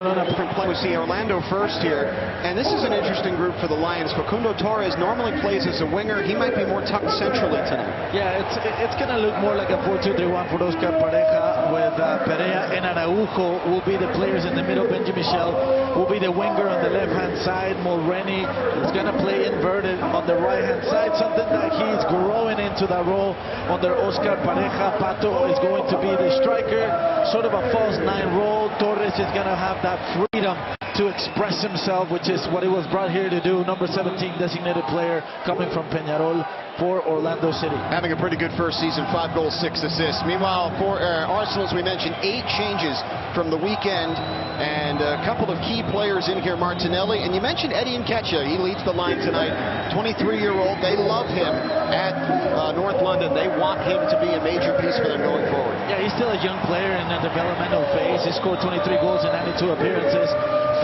Different play. We see Orlando first here, and this is an interesting group for the Lions. Facundo Torres normally plays as a winger. He might be more tucked centrally tonight. Yeah, it's going to look more like a 4-2-3-1 for Oscar Pareja, with Perea and Araujo will be the players in the middle. Benji Michel will be the winger on the left-hand side. Mulrenny is going to play inverted on the right-hand side, something that he's growing into that role under Oscar Pareja. Pato is going to be the striker, sort of a false nine role. Torres is going to have that freedom to express himself, which is what he was brought here to do. Number 17 designated player coming from Peñarol for Orlando City. Having a pretty good first season, 5 goals, 6 assists. Meanwhile, for Arsenal, as we mentioned, 8 changes from the weekend, and a couple of key players in here, Martinelli. And you mentioned Eddie Nketiah. He leads the line tonight, 23-year-old. They love him at North London. They want him to be a major piece for them going forward. Yeah, he's still a young player in the developmental phase. He scored 23 goals in 92 appearances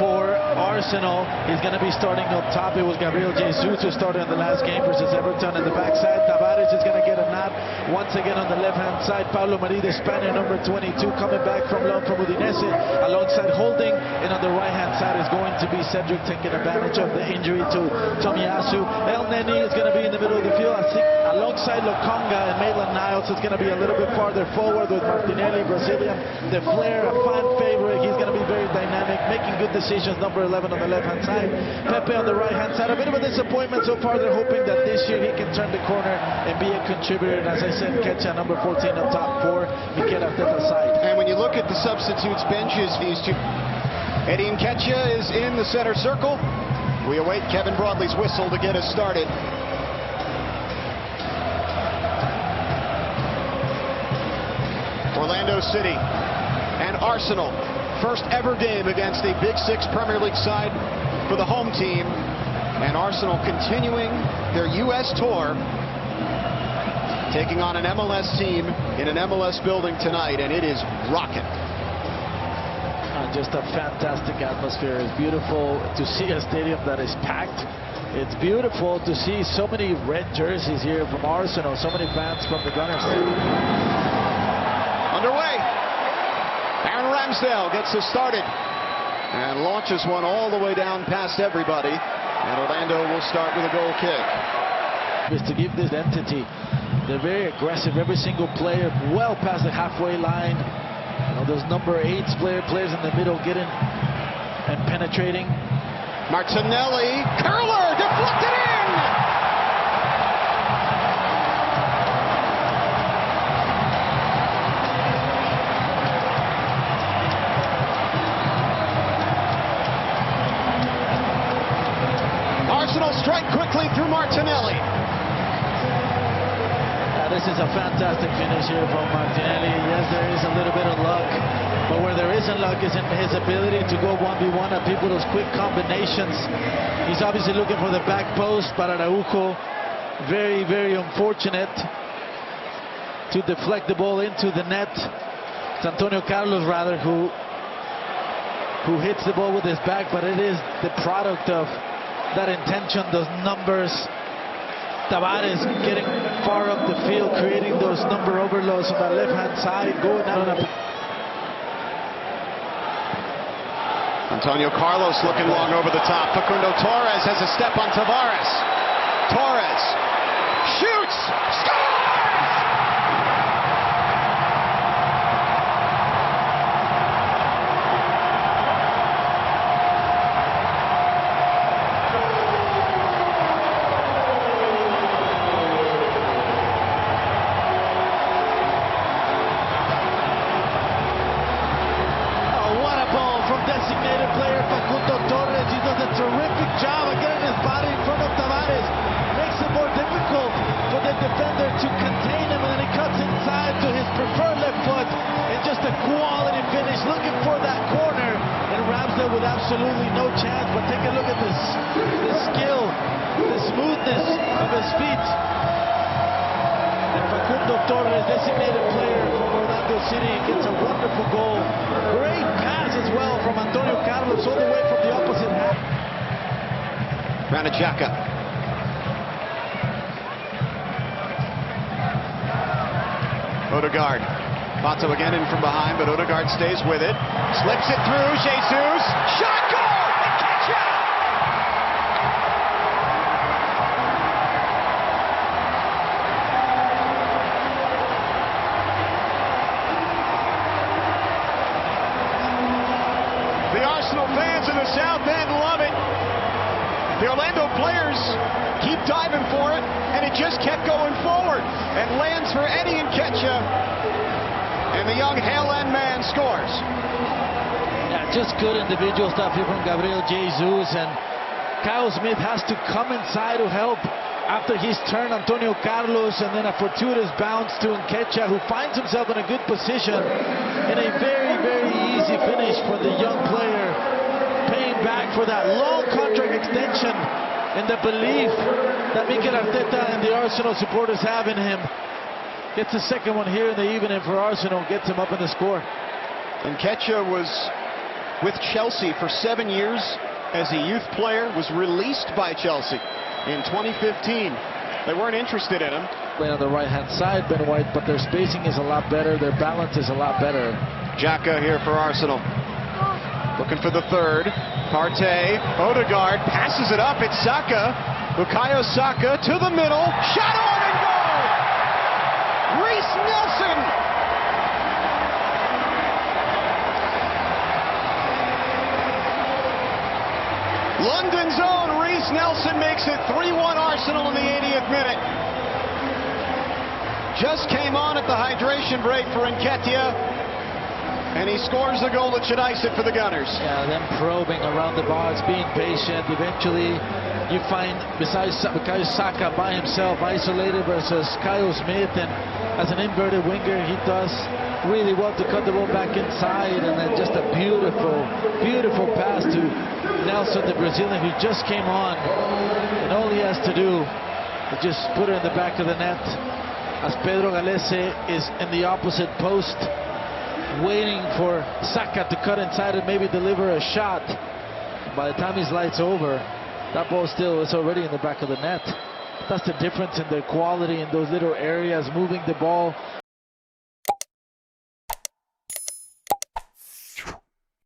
for Arsenal. He's going to be starting up top. It was Gabriel Jesus who started in the last game versus Everton in the backside. Tavares is going to get a nod once again on the left-hand side. Pablo Mari, the Spaniard, number 22, coming back from loan from Udinese, alongside Holding. And on the right-hand side is going to be Cedric, taking advantage of the injury to Tomiyasu. El Neni is going to be in the middle of the field. I think alongside Lokonga and Maitland-Niles is going to be a little bit farther forward with Martinelli, Brazilian. The Flair, a fan favorite. He's going to be very dynamic, making good decisions. Number 11 on the left-hand side. Pepe on the right-hand side. A bit of a disappointment so far. They're hoping that this year he can turn the corner and be a contributor. And as I said, Nketiah, number 14 up top for Mikel Arteta's side. And when you look at the substitutes benches, these two, Eddie Nketiah is in the center circle. We await Kevin Broadley's whistle to get us started. Orlando City and Arsenal. First ever game against a Big Six Premier League side for the home team. And Arsenal continuing their U.S. tour, taking on an MLS team in an MLS building tonight, and it is rocking. Just a fantastic atmosphere. It's beautiful to see a stadium that is packed. It's beautiful to see so many red jerseys here from Arsenal, so many fans from the Gunners. Underway. Aaron Ramsdale gets us started and launches one all the way down past everybody. And Orlando will start with a goal kick. Is to give this entity, they're very aggressive. Every single player well past the halfway line. You know, those number 8 players in the middle getting and penetrating. Martinelli, curler, deflected in! Arsenal strike quickly through Martinelli. This is a fantastic finish here from Martinelli. Yes, there is a little bit of luck, but where there isn't luck is in his ability to go 1v1 and people those quick combinations. He's obviously looking for the back post, but Araujo, very, very unfortunate to deflect the ball into the net. It's Antonio Carlos, rather, who hits the ball with his back, but it is the product of that intention, those numbers. Tavares getting far up the field, creating those number overloads on the left-hand side, going down. Antonio Carlos looking long over the top. Facundo Torres has a step on Tavares. Torres shoots, scores! Designated player Facundo Torres. He does a terrific job of getting his body in front of Tavares. Makes it more difficult for the defender to contain him, and then he cuts inside to his preferred left foot. And just a quality finish, looking for that corner. And Ramsdale with absolutely no chance. But take a look at this, the skill, the smoothness of his feet. And Facundo Torres, designated player from Orlando City, gets a wonderful goal. Great pass as well from Antonio Carlos all the way from the opposite half. Granit Xhaka. Odegaard Pato again in from behind, but Odegaard stays with it. Slips it through. Jesus. Shot, goal! And catch it! The Arsenal fans in the South End love it. The Orlando players keep diving for it, and it just kept going forward. And lands for Eddie Nketiah, and the young Haaland man scores. Yeah, just good individual stuff here from Gabriel Jesus, and Kyle Smith has to come inside to help after he's turned Antonio Carlos, and then a fortuitous bounce to Nketiah, who finds himself in a good position, and a very, very easy finish for the young player, paying back for that long contract extension and the belief that Mikel Arteta and the Arsenal supporters have in him. Gets the second one here in the evening for Arsenal, gets him up in the score. Nketiah was with Chelsea for 7 years as a youth player, was released by Chelsea in 2015. They weren't interested in him. Playing on the right-hand side, Ben White, but their spacing is a lot better, their balance is a lot better. Xhaka here for Arsenal. Looking for the third. Partey, Odegaard passes it up. It's Saka. Bukayo Saka to the middle. Shot on and goal! Reece Nelson! London's own Reece Nelson makes it 3-1 Arsenal in the 80th minute. Just came on at the hydration break for Nketiah. And he scores the goal that should ice it for the Gunners. Yeah, them probing around the box, being patient. Eventually, you find, besides Bukayo Saka by himself, isolated versus Kyle Smith, and as an inverted winger, he does really well to cut the ball back inside, and then just a beautiful, beautiful pass to Nelson, the Brazilian, who just came on, and all he has to do is just put it in the back of the net, as Pedro Galese is in the opposite post, waiting for Saka to cut inside and maybe deliver a shot. By the time his light's over, that ball still is already in the back of the net. That's the difference in their quality in those little areas, moving the ball